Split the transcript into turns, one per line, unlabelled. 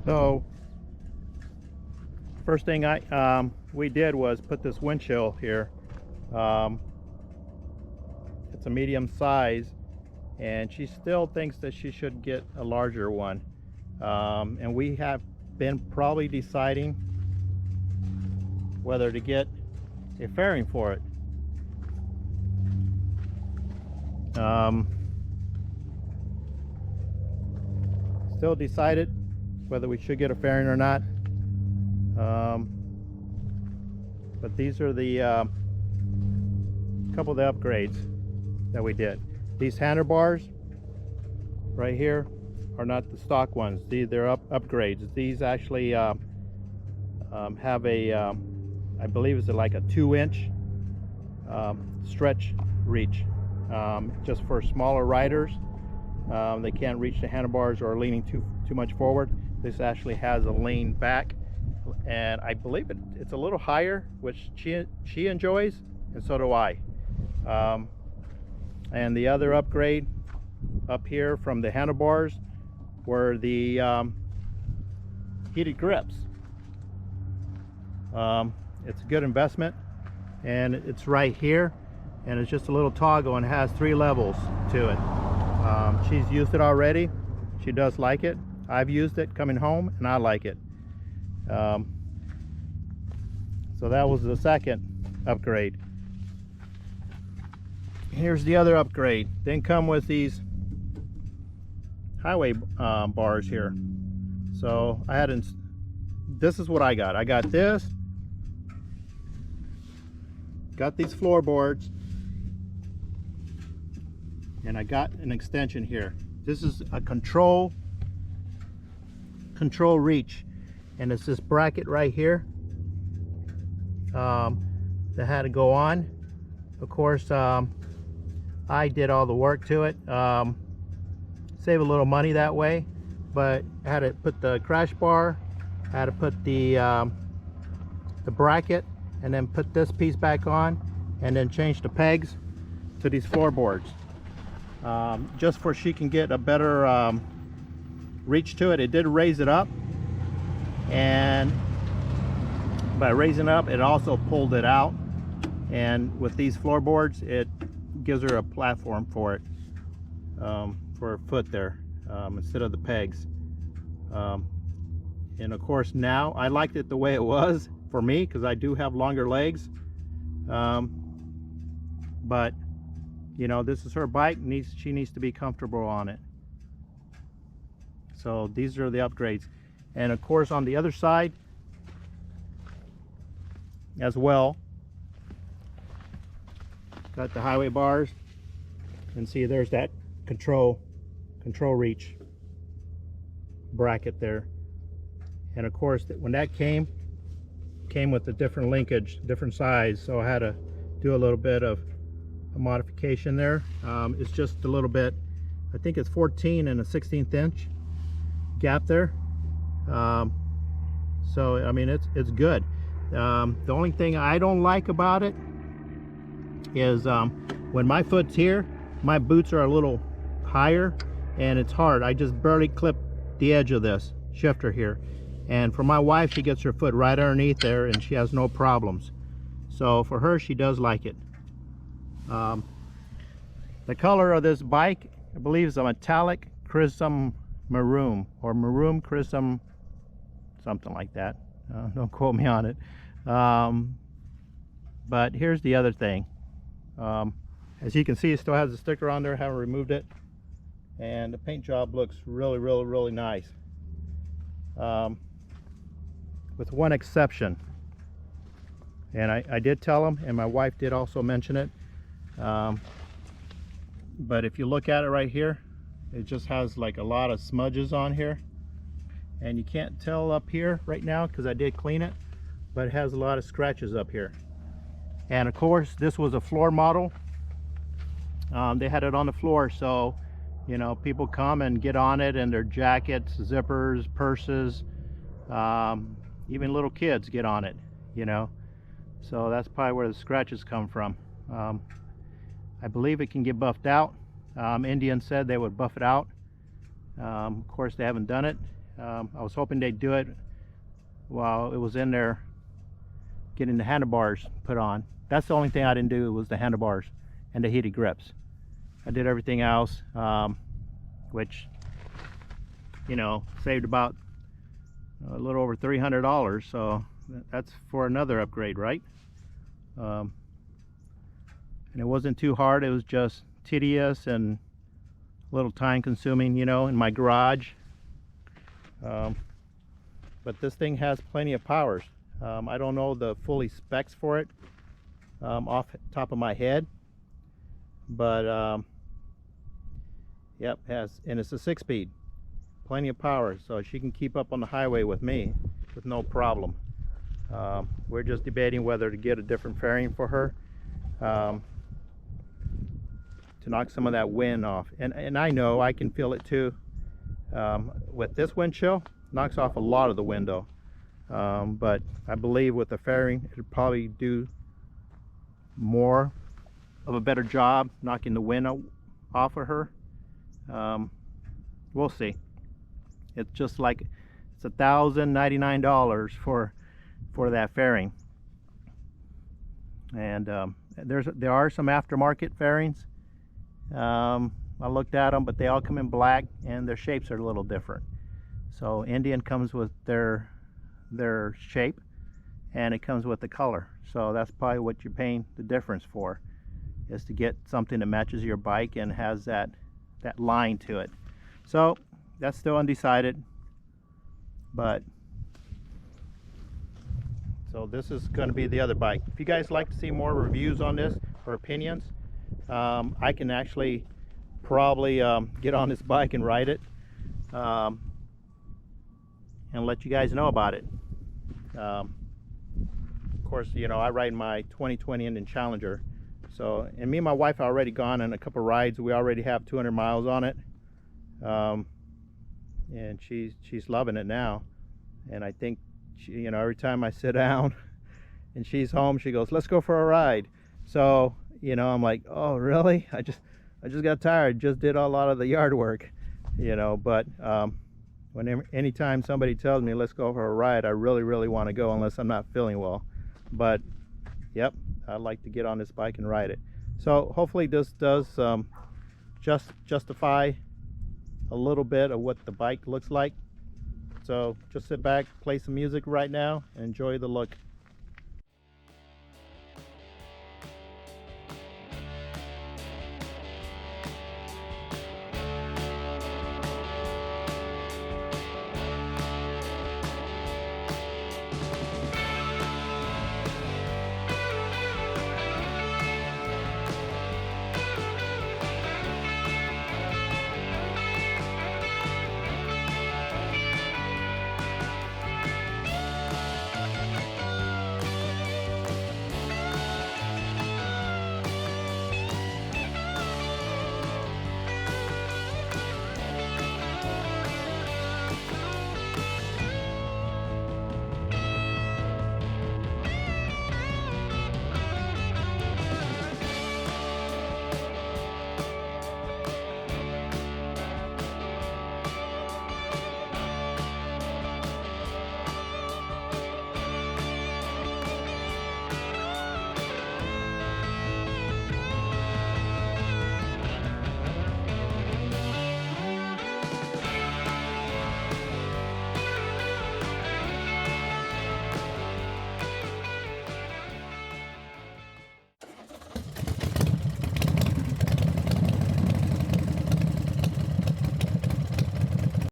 So first thing we did was put this windshield here. It's a medium size, and she still thinks that she should get a larger one. And we have been probably deciding whether to get a fairing for it. Still decided whether we should get a fairing or not. But these are the couple of the upgrades that we did. These handlebars right here are not the stock ones. They're upgrades. These actually have a I believe it's like a 2-inch stretch reach, just for smaller riders. They can't reach the handlebars or are leaning too much forward. This actually has a lean back, and I believe it's a little higher, which she enjoys, and so do I. And the other upgrade up here from the handlebars were the heated grips. It's a good investment, and it's right here, and it's just a little toggle, and it has 3 levels to it. She's used it already. She does like it. I've used it coming home, and I like it. So that was the second upgrade. Here's the other upgrade. Then come with these highway bars here. So I had this is what I got. I got this, got these floorboards, and I got an extension here. This is a control reach, and it's this bracket right here that had to go on. Of course, I did all the work to it. Save a little money that way, but I had to put the crash bar, I had to put the bracket, and then put this piece back on, and then change the pegs to these floorboards, just for she can get a better reach to it. It did raise it up, and by raising it up, it also pulled it out, and with these floorboards, it gives her a platform for it, for her foot there, instead of the pegs. And of course, now I liked it the way it was for me, because I do have longer legs, but you know, this is her bike, she needs to be comfortable on it. So these are the upgrades. And of course, on the other side as well, got the highway bars, and see there's that control reach bracket there. And of course, when that came with a different linkage, different size, so I had to do a little bit of a modification there. It's just a little bit, I think it's 14 and a 16th inch gap there. So I mean, it's good. The only thing I don't like about it is when my foot's here, my boots are a little higher, and it's hard. I just barely clip the edge of this shifter here, and for my wife, she gets her foot right underneath there and she has no problems. So for her, she does like it. The color of this bike, I believe, is a metallic crimson maroon, or maroon crimson, something like that. Don't quote me on it. But here's the other thing. As you can see, it still has the sticker on there. I haven't removed it, and the paint job looks really nice, with one exception, and I did tell them, and my wife did also mention it, but if you look at it right here, it just has like a lot of smudges on here, and you can't tell up here right now because I did clean it, but it has a lot of scratches up here. And of course, this was a floor model. They had it on the floor, so you know, people come and get on it, and their jackets, zippers, purses, even little kids get on it, you know. So that's probably where the scratches come from. I believe it can get buffed out. Indian said they would buff it out. Of course, they haven't done it. I was hoping they'd do it while it was in there getting the handlebars put on. That's the only thing I didn't do, was the handlebars and the heated grips. I did everything else, which, you know, saved about a little over $300, so that's for another upgrade, right? And it wasn't too hard, it was just tedious and a little time consuming, you know, in my garage. But this thing has plenty of powers. I don't know the fully specs for it off the top of my head, but yep, and it's a 6-speed, plenty of power, so she can keep up on the highway with me with no problem. We're just debating whether to get a different fairing for her to knock some of that wind off, and I know I can feel it too. With this wind chill, knocks off a lot of the window, but I believe with the fairing it'll probably do more of a better job knocking the wind off of her. We'll see. It's just like it's $1,099 for that fairing, and there are some aftermarket fairings. I looked at them, but they all come in black and their shapes are a little different. So Indian comes with their shape, and it comes with the color. So that's probably what you're paying the difference for, is to get something that matches your bike and has that line to it. So that's still undecided, but so this is going to be the other bike. If you guys like to see more reviews on this or opinions, I can actually probably get on this bike and ride it, and let you guys know about it. Of course, you know, I ride my 2020 Indian Challenger, so, and me and my wife are already gone on a couple rides. We already have 200 miles on it, and she's loving it now. And I think she, you know, every time I sit down and she's home, she goes, "Let's go for a ride." So, you know, I'm like, "Oh, really?" I just got tired, just did a lot of the yard work, you know. But anytime somebody tells me let's go for a ride, I really want to go, unless I'm not feeling well. But yep, I'd like to get on this bike and ride it. So hopefully this does just justify a little bit of what the bike looks like. So just sit back, play some music right now, and enjoy the look.